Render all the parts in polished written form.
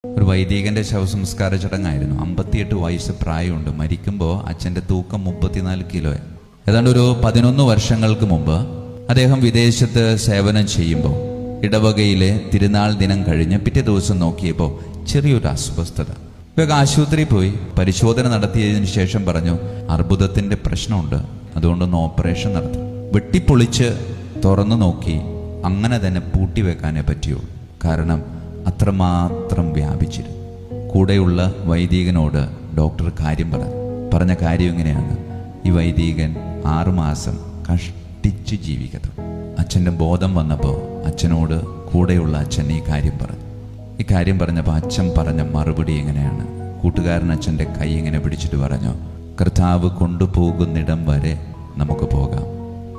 ഒരു വൈദികന്റെ ശവസംസ്കാര ചടങ്ങായിരുന്നു. 58 വയസ്സ് പ്രായമുണ്ട്. മരിക്കുമ്പോൾ അച്ഛൻ്റെ തൂക്കം 34 കിലോ. ഏതാണ്ട് ഒരു 11 വർഷങ്ങൾക്ക് മുമ്പ് അദ്ദേഹം വിദേശത്ത് സേവനം ചെയ്യുമ്പോൾ ഇടവകയിലെ തിരുനാൾ ദിനം കഴിഞ്ഞ് പിറ്റേ ദിവസം നോക്കിയപ്പോൾ ചെറിയൊരു അസ്വസ്ഥത. ഇവർക്ക് ആശുപത്രിയിൽ പോയി പരിശോധന നടത്തിയതിനു ശേഷം പറഞ്ഞു, അർബുദത്തിൻ്റെ പ്രശ്നമുണ്ട്, അതുകൊണ്ടൊന്ന് ഓപ്പറേഷൻ നടത്തും. വെട്ടിപ്പൊളിച്ച് തുറന്നു നോക്കി അങ്ങനെ തന്നെ പൂട്ടി വെക്കാനേ പറ്റിയുള്ളൂ. കാരണം അത്രമാത്രം വ്യാപിച്ചിരുന്നു. കൂടെയുള്ള വൈദികനോട് ഡോക്ടർ കാര്യം പറഞ്ഞ കാര്യം ഇങ്ങനെയാണ്: ഈ വൈദികൻ 6 മാസം കഷ്ടിച്ച് ജീവിക്കത്തു. അച്ഛൻ്റെ ബോധം വന്നപ്പോൾ അച്ഛനോട് കൂടെയുള്ള അച്ഛൻ ഈ കാര്യം പറഞ്ഞപ്പോൾ അച്ഛൻ പറഞ്ഞ മറുപടി എങ്ങനെയാണ്? കൂട്ടുകാരൻ അച്ഛൻ്റെ കൈ ഇങ്ങനെ പിടിച്ചിട്ട് പറഞ്ഞു, കർത്താവ് കൊണ്ടുപോകുന്നിടം വരെ നമുക്ക് പോകാം,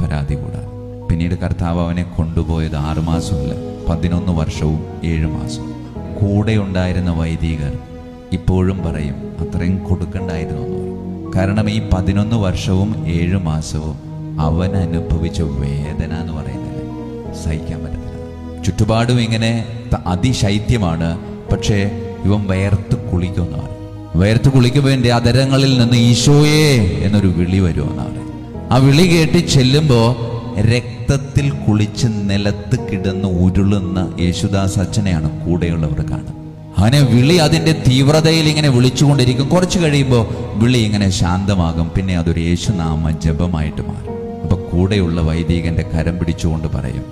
പരാതി കൂടാതെ. പിന്നീട് കർത്താവ് അവനെ കൊണ്ടുപോയത് 6 മാസമല്ല, 11 വർഷവും 7 മാസവും. കൂടെ ഉണ്ടായിരുന്ന വൈദികർ ഇപ്പോഴും പറയും അത്രയും കൊടുക്കണ്ടായിരുന്നു എന്ന് പറയും. കാരണം ഈ 11 വർഷവും 7 മാസവും അവൻ അനുഭവിച്ച വേദന എന്ന് പറയുന്നില്ല, സഹിക്കാൻ പറ്റത്തില്ല. ചുറ്റുപാടും ഇങ്ങനെ അതിശൈത്യമാണ്, പക്ഷേ ഇവൻ വേർത്ത് കുളിക്കുമെന്ന് പറയും. വേർത്ത് കുളിക്കുമ്പോൾ എൻ്റെ അധരങ്ങളിൽ നിന്ന് ഈശോയേ എന്നൊരു വിളി വരുമെന്നാണ്. ആ വിളി കേട്ട് ചെല്ലുമ്പോൾ രക്തത്തിൽ കുളിച്ച് നിലത്ത് കിടന്ന് ഉരുളുന്ന യേശുദാസ് അച്ഛനെയാണ് കൂടെയുള്ളവർ കാണുന്നത്. അങ്ങനെ വിളി അതിൻ്റെ തീവ്രതയിൽ ഇങ്ങനെ വിളിച്ചുകൊണ്ടിരിക്കും. കുറച്ച് കഴിയുമ്പോൾ വിളി ഇങ്ങനെ ശാന്തമാകും. പിന്നെ അതൊരു യേശുനാമ ജപമായിട്ട് മാറും. അപ്പൊ കൂടെയുള്ള വൈദികന്റെ കരം പിടിച്ചുകൊണ്ട് പറയും,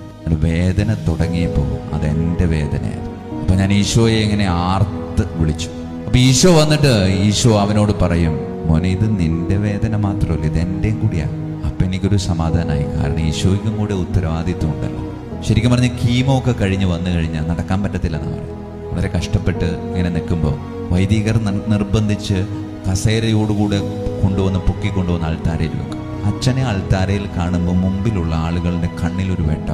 വേദന തുടങ്ങിയപ്പോൾ അതെന്റെ വേദനയായിരുന്നു. അപ്പൊ ഞാൻ ഈശോയെ ഇങ്ങനെ ആർത്ത് വിളിച്ചു. അപ്പൊ ഈശോ വന്നിട്ട് ഈശോ അവനോട് പറയും, മോനെ, ഇത് നിന്റെ വേദന മാത്രമല്ല, ഇത് എൻ്റെയും കൂടിയാണ്. അപ്പം എനിക്കൊരു സമാധാനമായി. കാരണം ഈശോയ്ക്കും കൂടെ ഉത്തരവാദിത്വം ഉണ്ടല്ലോ. ശരിക്കും പറഞ്ഞാൽ കീമോ ഒക്കെ കഴിഞ്ഞ് വന്നു കഴിഞ്ഞാൽ നടക്കാൻ പറ്റത്തില്ലെന്ന് പറയും. വളരെ കഷ്ടപ്പെട്ട് ഇങ്ങനെ നിൽക്കുമ്പോൾ വൈദികർ നിർബന്ധിച്ച് കസേരയോടുകൂടെ പൊക്കിക്കൊണ്ടുവന്ന് അൾത്താരയിൽ വെക്കും. അച്ഛനെ അൾത്താരയിൽ കാണുമ്പോൾ മുമ്പിലുള്ള ആളുകളുടെ കണ്ണിലൊരു വെട്ട,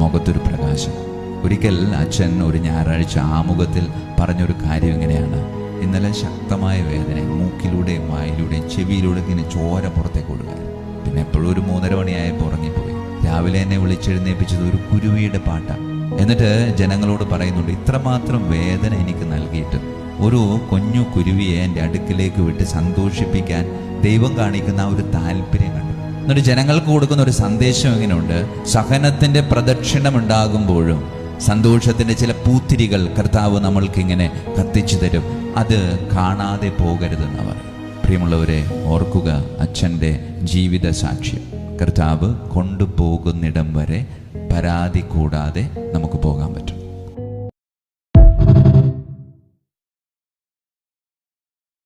മുഖത്തൊരു പ്രകാശം. ഒരിക്കൽ അച്ഛൻ ഒരു ഞായറാഴ്ച ആമുഖത്തിൽ പറഞ്ഞൊരു കാര്യം ഇങ്ങനെയാണ്: ഇന്നലെ ശക്തമായ വേദന, മൂക്കിലൂടെയും വായിലൂടെയും ചെവിയിലൂടെ ഇങ്ങനെ ചോര പുറത്തേക്ക് കൊടുക്കുക. പിന്നെ എപ്പോഴും ഒരു 3:30 മണിയായപ്പോൾ ഉറങ്ങിപ്പോയി. രാവിലെ എന്നെ വിളിച്ചെഴുന്നേപ്പിച്ചത് ഒരു കുരുവിയുടെ പാട്ടാണ്. എന്നിട്ട് ജനങ്ങളോട് പറയുന്നുണ്ട്, ഇത്രമാത്രം വേദന എനിക്ക് നൽകിയിട്ട് ഒരു കുഞ്ഞു കുരുവിയെ എൻ്റെ അടുക്കിലേക്ക് വിട്ട് സന്തോഷിപ്പിക്കാൻ ദൈവം കാണിക്കുന്ന ആ ഒരു താല്പര്യം കണ്ടു. എന്നിട്ട് ജനങ്ങൾക്ക് കൊടുക്കുന്ന ഒരു സന്ദേശം എങ്ങനെയുണ്ട്: സഹനത്തിൻ്റെ പ്രദക്ഷിണം ഉണ്ടാകുമ്പോഴും സന്തോഷത്തിൻ്റെ ചില പൂത്തിരികൾ കർത്താവ് നമ്മൾക്കിങ്ങനെ കത്തിച്ചു തരും. അത് കാണാതെ പോകരുതെന്ന് പറയും. പ്രിയമുള്ളവരെ, ഓർക്കുക അച്ഛൻ്റെ ജീവിത സാക്ഷ്യം. കർത്താവ് കൊണ്ടുപോകുന്നിടം വരെ പരാതി കൂടാതെ നമുക്ക് പോകാൻ പറ്റും.